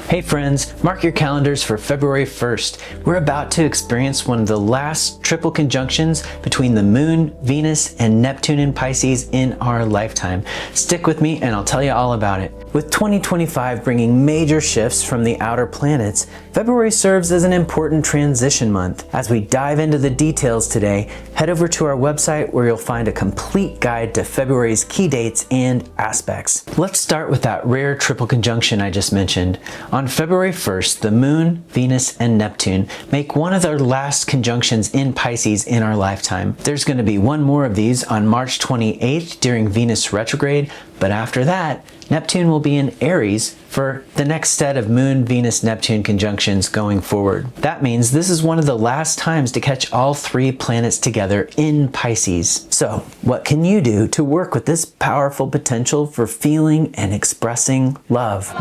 Hey friends, mark your calendars for February 1st. We're about to experience one of the last triple conjunctions between the Moon, Venus, and Neptune in Pisces in our lifetime. Stick with me and I'll tell you all about it. With 2025 bringing major shifts from the outer planets, February serves as an important transition month. As we dive into the details today, head over to our website where you'll find a complete guide to February's key dates and aspects. Let's start with that rare triple conjunction I just mentioned. On February 1st, the Moon, Venus, and Neptune make one of their last conjunctions in Pisces in our lifetime. There's going to be one more of these on March 28th during Venus retrograde, but after that, Neptune will be in Eris for the next set of Moon, Venus, Neptune conjunctions going forward. That means this is one of the last times to catch all three planets together in Pisces. So, what can you do to work with this powerful potential for feeling and expressing love?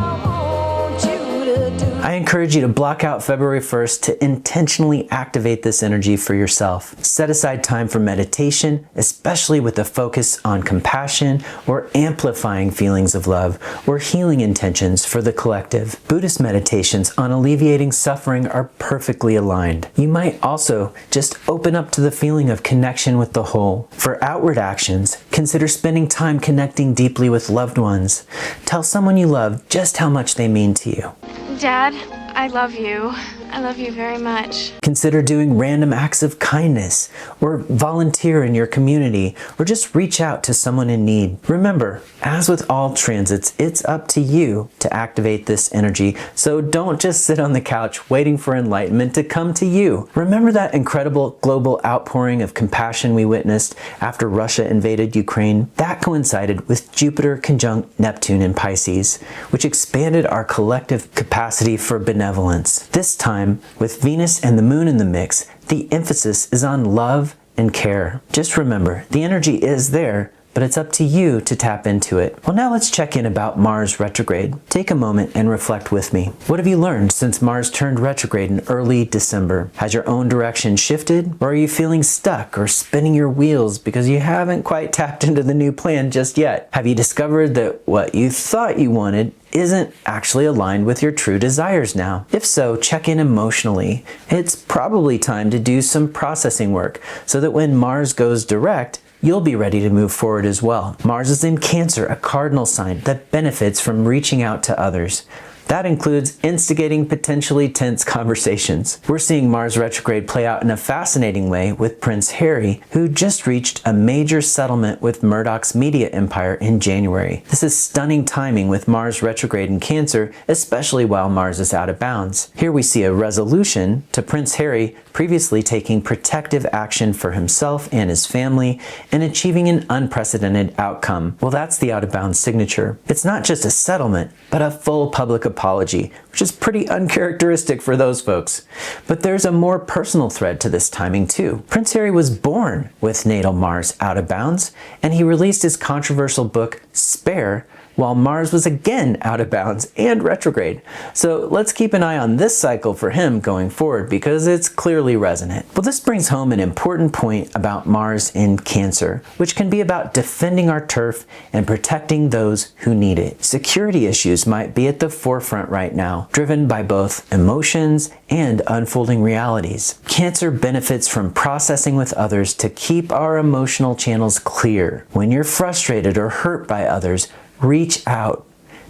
I encourage you to block out February 1st to intentionally activate this energy for yourself. Set aside time for meditation, especially with a focus on compassion or amplifying feelings of love or healing intentions for the collective. Buddhist meditations on alleviating suffering are perfectly aligned. You might also just open up to the feeling of connection with the whole. For outward actions, consider spending time connecting deeply with loved ones. Tell someone you love just how much they mean to you. Dad, I love you. I love you very much. Consider doing random acts of kindness, or volunteer in your community, or just reach out to someone in need. Remember, as with all transits, it's up to you to activate this energy, so don't just sit on the couch waiting for enlightenment to come to you. Remember that incredible global outpouring of compassion we witnessed after Russia invaded Ukraine? That coincided with Jupiter conjunct Neptune in Pisces, which expanded our collective capacity for benevolence. This time, with Venus and the Moon in the mix, the emphasis is on love and care. Just remember, the energy is there, but it's up to you to tap into it. Well, now let's check in about Mars retrograde. Take a moment and reflect with me. What have you learned since Mars turned retrograde in early December? Has your own direction shifted? Or are you feeling stuck or spinning your wheels because you haven't quite tapped into the new plan just yet? Have you discovered that what you thought you wanted isn't actually aligned with your true desires now? If so, check in emotionally. It's probably time to do some processing work so that when Mars goes direct, you'll be ready to move forward as well. Mars is in Cancer, a cardinal sign that benefits from reaching out to others. That includes instigating potentially tense conversations. We're seeing Mars retrograde play out in a fascinating way with Prince Harry, who just reached a major settlement with Murdoch's media empire in January. This is stunning timing with Mars retrograde in Cancer, especially while Mars is out of bounds. Here we see a resolution to Prince Harry previously taking protective action for himself and his family and achieving an unprecedented outcome. Well, that's the out of bounds signature. It's not just a settlement, but a full public apology, which is pretty uncharacteristic for those folks. But there's a more personal thread to this timing too. Prince Harry was born with natal Mars out of bounds, and he released his controversial book, Spare, while Mars was again out of bounds and retrograde. So let's keep an eye on this cycle for him going forward because it's clearly resonant. Well, this brings home an important point about Mars in Cancer, which can be about defending our turf and protecting those who need it. Security issues might be at the forefront right now, driven by both emotions and unfolding realities. Cancer benefits from processing with others to keep our emotional channels clear. When you're frustrated or hurt by others, reach out.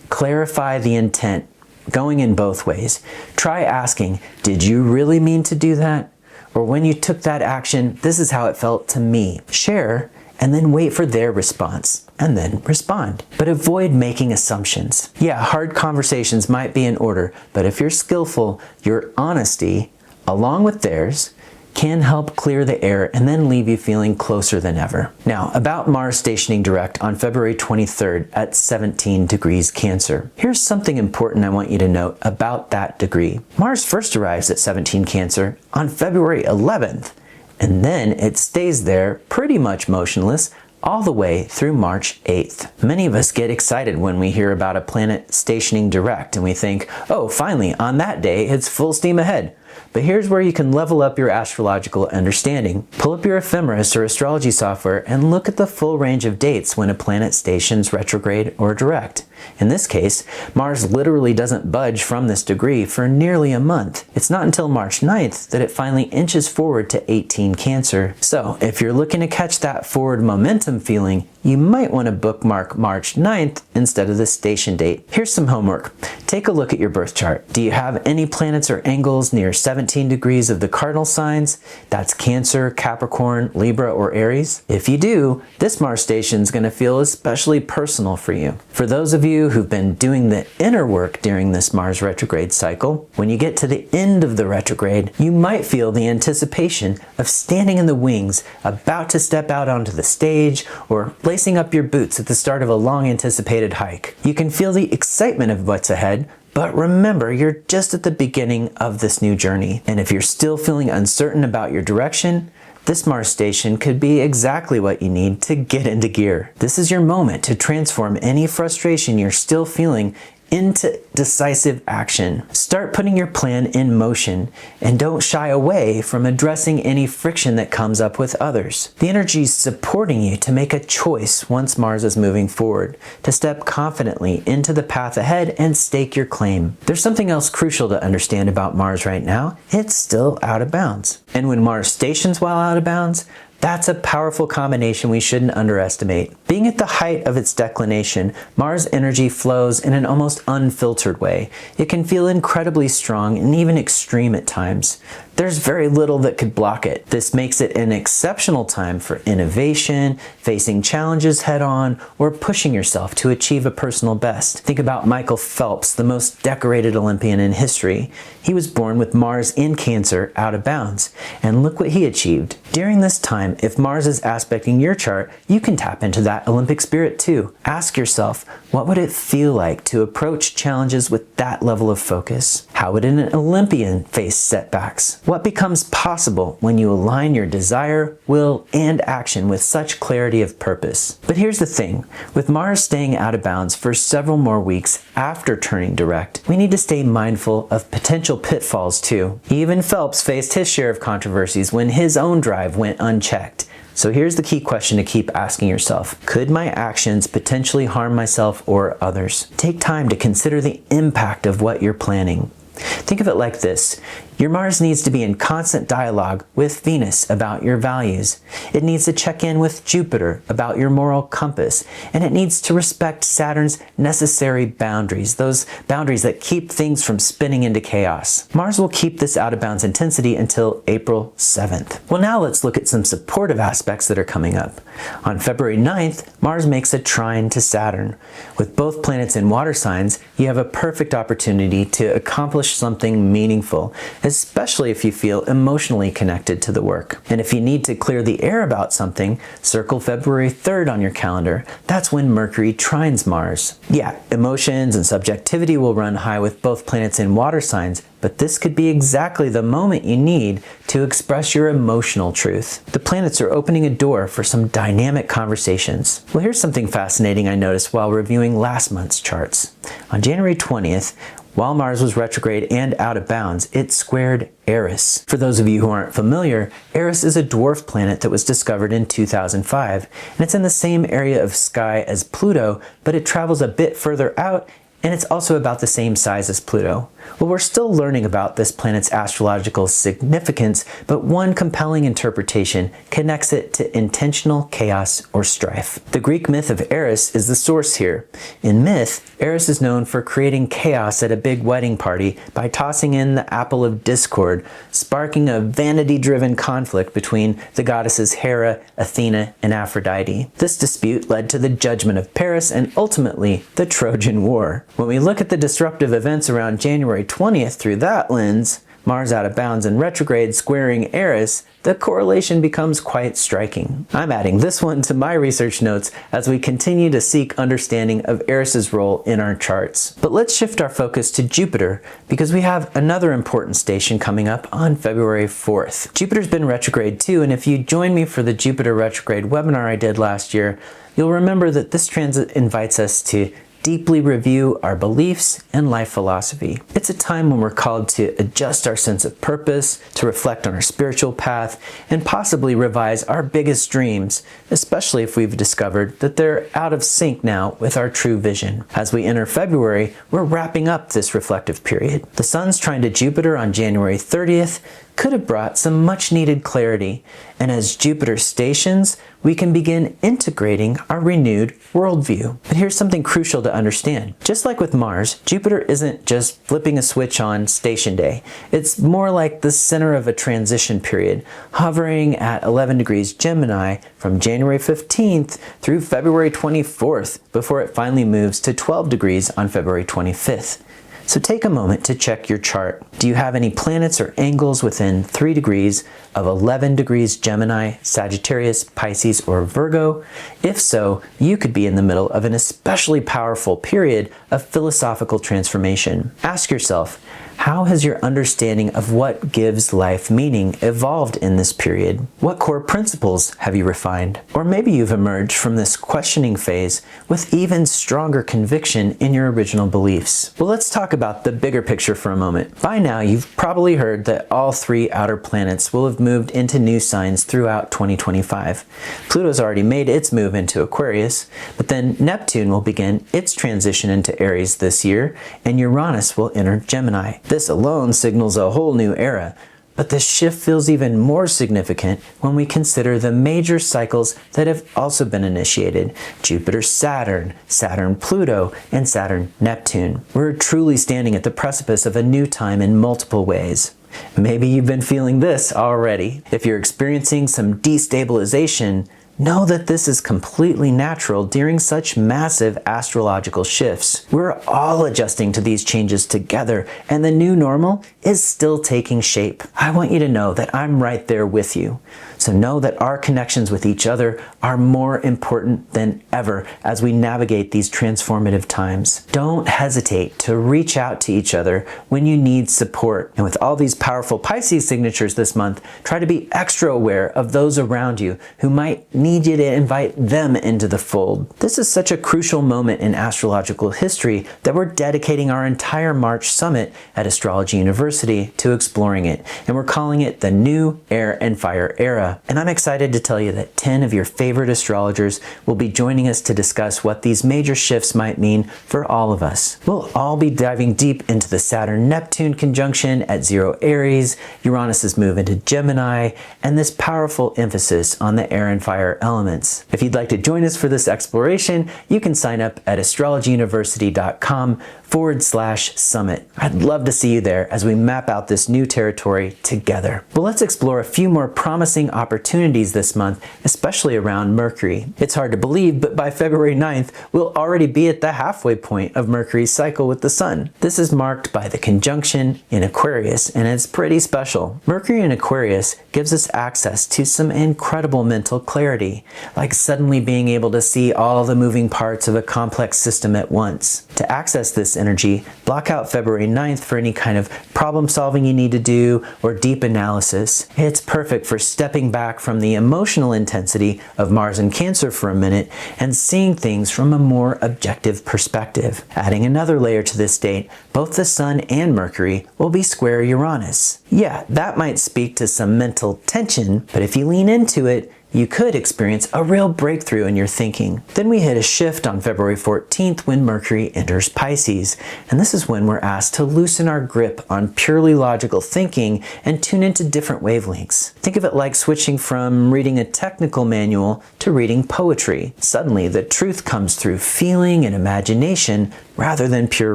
Clarify the intent, going in both ways. Try asking, did you really mean to do that? Or when you took that action, this is how it felt to me. Share, and then wait for their response, and then respond. But avoid making assumptions. Yeah, hard conversations might be in order, but if you're skillful, your honesty, along with theirs, can help clear the air and then leave you feeling closer than ever. Now, about Mars stationing direct on February 23rd at 17 degrees Cancer. Here's something important I want you to note about that degree. Mars first arrives at 17 Cancer on February 11th, and then it stays there pretty much motionless all the way through March 8th. Many of us get excited when we hear about a planet stationing direct and we think, oh, finally, on that day, it's full steam ahead. But here's where you can level up your astrological understanding. Pull up your ephemeris or astrology software and look at the full range of dates when a planet stations retrograde or direct. In this case, Mars literally doesn't budge from this degree for nearly a month. It's not until March 9th that it finally inches forward to 18 Cancer. So if you're looking to catch that forward momentum feeling, you might want to bookmark March 9th instead of the station date. Here's some homework. Take a look at your birth chart. Do you have any planets or angles near 17 degrees of the cardinal signs? That's Cancer, Capricorn, Libra, or Aries. If you do, this Mars station is going to feel especially personal for you. For those of you who've been doing the inner work during this Mars retrograde cycle, when you get to the end of the retrograde, you might feel the anticipation of standing in the wings, about to step out onto the stage, or lacing up your boots at the start of a long anticipated hike. You can feel the excitement of what's ahead, but remember, you're just at the beginning of this new journey. And if you're still feeling uncertain about your direction, this Mars station could be exactly what you need to get into gear. This is your moment to transform any frustration you're still feeling into decisive action. Start putting your plan in motion and don't shy away from addressing any friction that comes up with others. The energy is supporting you to make a choice once Mars is moving forward, to step confidently into the path ahead and stake your claim. There's something else crucial to understand about Mars right now. It's still out of bounds. And when Mars stations while out of bounds, that's a powerful combination we shouldn't underestimate. Being at the height of its declination, Mars energy flows in an almost unfiltered way. It can feel incredibly strong and even extreme at times. There's very little that could block it. This makes it an exceptional time for innovation, facing challenges head-on, or pushing yourself to achieve a personal best. Think about Michael Phelps, the most decorated Olympian in history. He was born with Mars in Cancer out of bounds, and look what he achieved. During this time, if Mars is aspecting your chart, you can tap into that Olympic spirit too. Ask yourself, what would it feel like to approach challenges with that level of focus? How would an Olympian face setbacks? What becomes possible when you align your desire, will, and action with such clarity of purpose? But here's the thing, with Mars staying out of bounds for several more weeks after turning direct, we need to stay mindful of potential pitfalls too. Even Phelps faced his share of controversies when his own drive went unchecked. So here's the key question to keep asking yourself. Could my actions potentially harm myself or others? Take time to consider the impact of what you're planning. Think of it like this. Your Mars needs to be in constant dialogue with Venus about your values. It needs to check in with Jupiter about your moral compass. And it needs to respect Saturn's necessary boundaries, those boundaries that keep things from spinning into chaos. Mars will keep this out of bounds intensity until April 7th. Well, now let's look at some supportive aspects that are coming up. On February 9th, Mars makes a trine to Saturn. With both planets in water signs, you have a perfect opportunity to accomplish something meaningful, especially if you feel emotionally connected to the work. And if you need to clear the air about something, circle February 3rd on your calendar. That's when Mercury trines Mars. Yeah, emotions and subjectivity will run high with both planets in water signs, but this could be exactly the moment you need to express your emotional truth. The planets are opening a door for some dynamic conversations. Well, here's something fascinating I noticed while reviewing last month's charts. On January 20th, while Mars was retrograde and out of bounds, it squared Eris. For those of you who aren't familiar, Eris is a dwarf planet that was discovered in 2005, and it's in the same area of sky as Pluto, but it travels a bit further out, and it's also about the same size as Pluto. Well, we're still learning about this planet's astrological significance, but one compelling interpretation connects it to intentional chaos or strife. The Greek myth of Eris is the source here. In myth, Eris is known for creating chaos at a big wedding party by tossing in the apple of discord, sparking a vanity-driven conflict between the goddesses Hera, Athena, and Aphrodite. This dispute led to the judgment of Paris and ultimately the Trojan War. When we look at the disruptive events around January 20th through that lens, Mars out of bounds and retrograde squaring Eris, the correlation becomes quite striking. I'm adding this one to my research notes as we continue to seek understanding of Eris's role in our charts. But let's shift our focus to Jupiter because we have another important station coming up on February 4th. Jupiter's been retrograde too, and if you joined me for the Jupiter retrograde webinar I did last year, you'll remember that this transit invites us to deeply review our beliefs and life philosophy. It's a time when we're called to adjust our sense of purpose, to reflect on our spiritual path, and possibly revise our biggest dreams, especially if we've discovered that they're out of sync now with our true vision. As we enter February, we're wrapping up this reflective period. The Sun's trine to Jupiter on January 30th could have brought some much needed clarity, and as Jupiter stations, we can begin integrating our renewed worldview. But here's something crucial to understand. Just like with Mars, Jupiter isn't just flipping a switch on station day. It's more like the center of a transition period, hovering at 11 degrees Gemini from January 15th through February 24th before it finally moves to 12 degrees on February 25th. So take a moment to check your chart. Do you have any planets or angles within 3 degrees of 11 degrees Gemini, Sagittarius, Pisces, or Virgo? If so, you could be in the middle of an especially powerful period of philosophical transformation. Ask yourself, how has your understanding of what gives life meaning evolved in this period? What core principles have you refined? Or maybe you've emerged from this questioning phase with even stronger conviction in your original beliefs. Well, let's talk about the bigger picture for a moment. By now, you've probably heard that all 3 outer planets will have moved into new signs throughout 2025. Pluto's already made its move into Aquarius, but then Neptune will begin its transition into Eris this year, and Uranus will enter Gemini. This alone signals a whole new era, but this shift feels even more significant when we consider the major cycles that have also been initiated: Jupiter-Saturn, Saturn-Pluto, and Saturn-Neptune. We're truly standing at the precipice of a new time in multiple ways. Maybe you've been feeling this already. If you're experiencing some destabilization, know that this is completely natural during such massive astrological shifts. We're all adjusting to these changes together, and the new normal is still taking shape. I want you to know that I'm right there with you. So know that our connections with each other are more important than ever as we navigate these transformative times. Don't hesitate to reach out to each other when you need support. And with all these powerful Pisces signatures this month, try to be extra aware of those around you who might need you to invite them into the fold. This is such a crucial moment in astrological history that we're dedicating our entire March summit at Astrology University to exploring it. And we're calling it the New Air and Fire Era. And I'm excited to tell you that 10 of your favorite astrologers will be joining us to discuss what these major shifts might mean for all of us. We'll all be diving deep into the Saturn-Neptune conjunction at 0 Aries, Uranus's move into Gemini, and this powerful emphasis on the air and fire elements. If you'd like to join us for this exploration, you can sign up at astrologyuniversity.com/summit. I'd love to see you there as we map out this new territory together. Well, let's explore a few more promising opportunities this month, especially around Mercury. It's hard to believe, but by February 9th, we'll already be at the halfway point of Mercury's cycle with the Sun. This is marked by the conjunction in Aquarius, and it's pretty special. Mercury in Aquarius gives us access to some incredible mental clarity, like suddenly being able to see all the moving parts of a complex system at once. To access this energy, block out February 9th for any kind of problem solving you need to do or deep analysis. It's perfect for stepping back from the emotional intensity of Mars and Cancer for a minute and seeing things from a more objective perspective. Adding another layer to this date, both the Sun and Mercury will be square Uranus. Yeah, that might speak to some mental tension, but if you lean into it, you could experience a real breakthrough in your thinking. Then we hit a shift on February 14th when Mercury enters Pisces, and this is when we're asked to loosen our grip on purely logical thinking and tune into different wavelengths. Think of it like switching from reading a technical manual to reading poetry. Suddenly, the truth comes through feeling and imagination rather than pure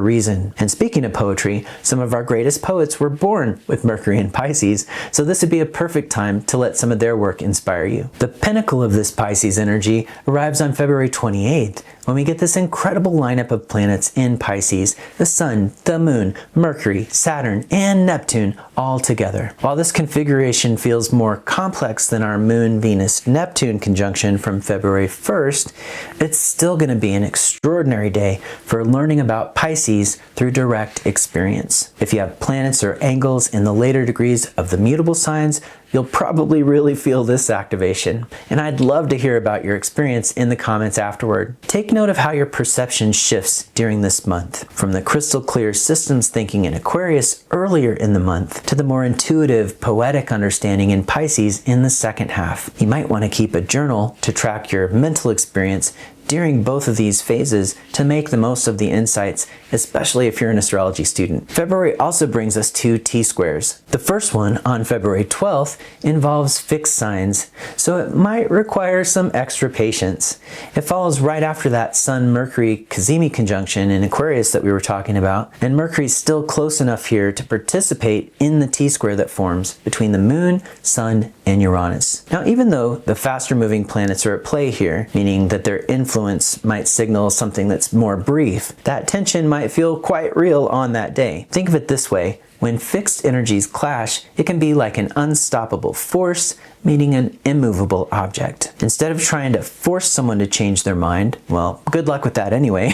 reason. And speaking of poetry, some of our greatest poets were born with Mercury in Pisces, so this would be a perfect time to let some of their work inspire you. The pinnacle of this Pisces energy arrives on February 28th, when we get this incredible lineup of planets in Pisces: the Sun, the Moon, Mercury, Saturn, and Neptune all together. While this configuration feels more complex than our Moon-Venus-Neptune conjunction from February 1st, it's still going to be an extraordinary day for learning about Pisces through direct experience. If you have planets or angles in the later degrees of the mutable signs, you'll probably really feel this activation. And I'd love to hear about your experience in the comments afterward. Take note of how your perception shifts during this month, from the crystal clear systems thinking in Aquarius earlier in the month to the more intuitive, poetic understanding in Pisces in the second half. You might want to keep a journal to track your mental experience during both of these phases to make the most of the insights, especially if you're an astrology student. February also brings us two T-squares. The first one, on February 12th, involves fixed signs, so it might require some extra patience. It follows right after that Sun-Mercury cazimi conjunction in Aquarius that we were talking about, and Mercury's still close enough here to participate in the T-square that forms between the Moon, Sun, and Uranus. Now, even though the faster moving planets are at play here, meaning that their influence might signal something that's more brief, that tension might feel quite real on that day. Think of it this way: when fixed energies clash, it can be like an unstoppable force meeting an immovable object. Instead of trying to force someone to change their mind, well, good luck with that anyway,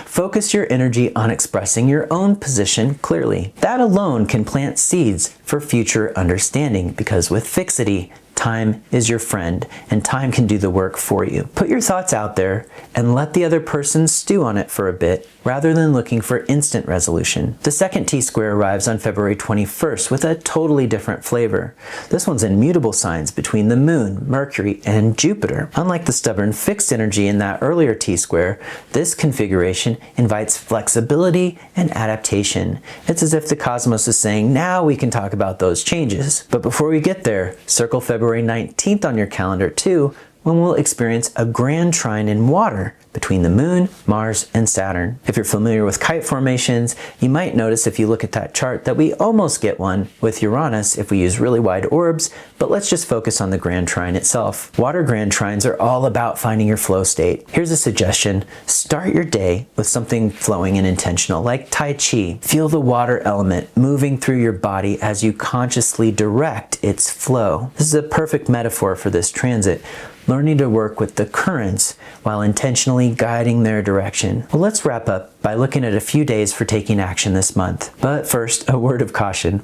focus your energy on expressing your own position clearly. That alone can plant seeds for future understanding, because with fixity, time is your friend, and time can do the work for you. Put your thoughts out there and let the other person stew on it for a bit, rather than looking for instant resolution. The second T-square arrives on February 21st with a totally different flavor. This one's in mutable signs between the Moon, Mercury, and Jupiter. Unlike the stubborn fixed energy in that earlier T-square, this configuration invites flexibility and adaptation. It's as if the cosmos is saying, now we can talk about those changes. But before we get there, circle February 19th on your calendar too, when we'll experience a grand trine in water between the Moon, Mars, and Saturn. If you're familiar with kite formations, you might notice if you look at that chart that we almost get one with Uranus if we use really wide orbs, but let's just focus on the grand trine itself. Water grand trines are all about finding your flow state. Here's a suggestion: start your day with something flowing and intentional, like Tai Chi. Feel the water element moving through your body as you consciously direct its flow. This is a perfect metaphor for this transit, learning to work with the currents while intentionally guiding their direction. Well, let's wrap up by looking at a few days for taking action this month. But first, a word of caution.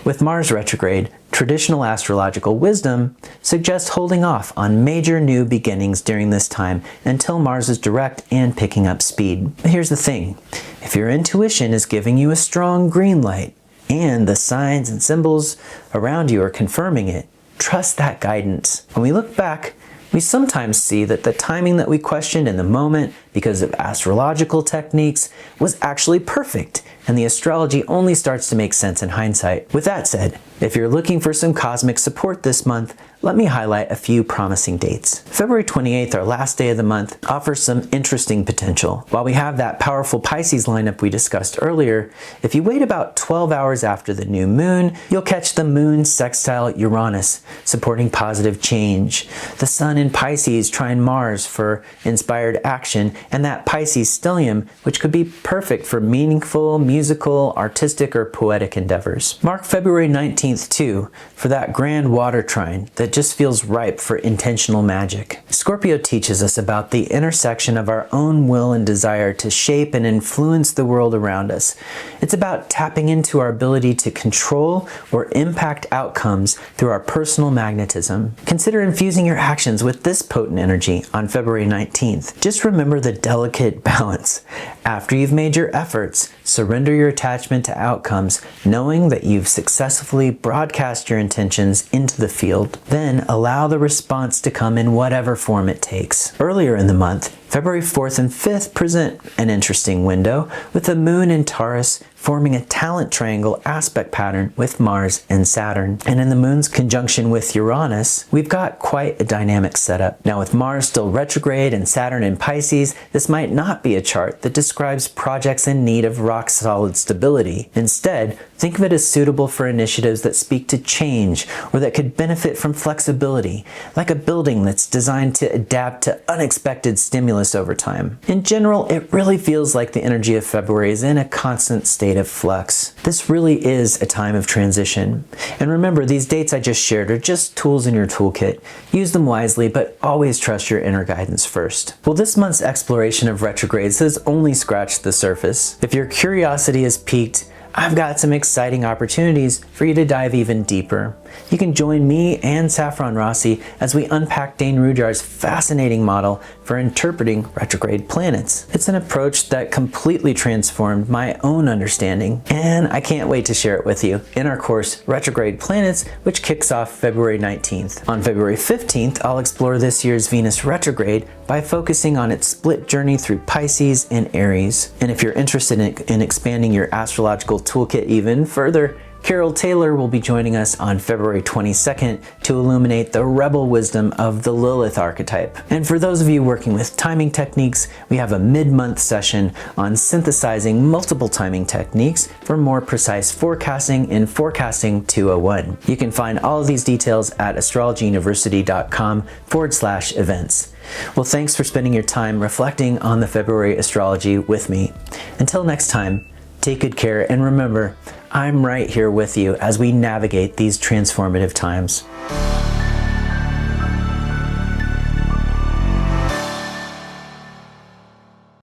With Mars retrograde, traditional astrological wisdom suggests holding off on major new beginnings during this time until Mars is direct and picking up speed. Here's the thing: if your intuition is giving you a strong green light and the signs and symbols around you are confirming it, trust that guidance. When we look back, we sometimes see that the timing that we questioned in the moment because of astrological techniques was actually perfect, and the astrology only starts to make sense in hindsight. With that said, if you're looking for some cosmic support this month, let me highlight a few promising dates. February 28th, our last day of the month, offers some interesting potential. While we have that powerful Pisces lineup we discussed earlier, if you wait about 12 hours after the new moon, you'll catch the moon sextile Uranus, supporting positive change, the sun in Pisces trine Mars for inspired action, and that Pisces stellium, which could be perfect for meaningful, musical, artistic, or poetic endeavors. Mark February 19th too for that grand water trine that just feels ripe for intentional magic. Scorpio teaches us about the intersection of our own will and desire to shape and influence the world around us. It's about tapping into our ability to control or impact outcomes through our personal magnetism. Consider infusing your actions with this potent energy on February 19th. Just remember the delicate balance. After you've made your efforts, surrender your attachment to outcomes, knowing that you've successfully broadcast your intentions into the field. Then allow the response to come in whatever form it takes. Earlier in the month, February 4th and 5th present an interesting window, with the moon in Taurus forming a talent triangle aspect pattern with Mars and Saturn. And in the moon's conjunction with Uranus, we've got quite a dynamic setup. Now, with Mars still retrograde and Saturn in Pisces, this might not be a chart that describes projects in need of rock-solid stability. Instead, think of it as suitable for initiatives that speak to change or that could benefit from flexibility, like a building that's designed to adapt to unexpected stimulus over time. In general, it really feels like the energy of February is in a constant state of flux. This really is a time of transition. And remember, these dates I just shared are just tools in your toolkit. Use them wisely, but always trust your inner guidance first. Well, this month's exploration of retrogrades has only scratched the surface. If your curiosity is piqued, I've got some exciting opportunities for you to dive even deeper. You can join me and Saffron Rossi as we unpack Dane Rujar's fascinating model for interpreting retrograde planets. It's an approach that completely transformed my own understanding, and I can't wait to share it with you in our course Retrograde Planets, which kicks off February 19th. On February 15th, I'll explore this year's Venus retrograde by focusing on its split journey through Pisces and Eris. And if you're interested in expanding your astrological toolkit even further, Carol Taylor will be joining us on February 22nd to illuminate the rebel wisdom of the Lilith archetype. And for those of you working with timing techniques, we have a mid-month session on synthesizing multiple timing techniques for more precise forecasting in Forecasting 201. You can find all of these details at astrologyuniversity.com/events. Well, thanks for spending your time reflecting on the February astrology with me. Until next time, take good care, and remember, I'm right here with you as we navigate these transformative times.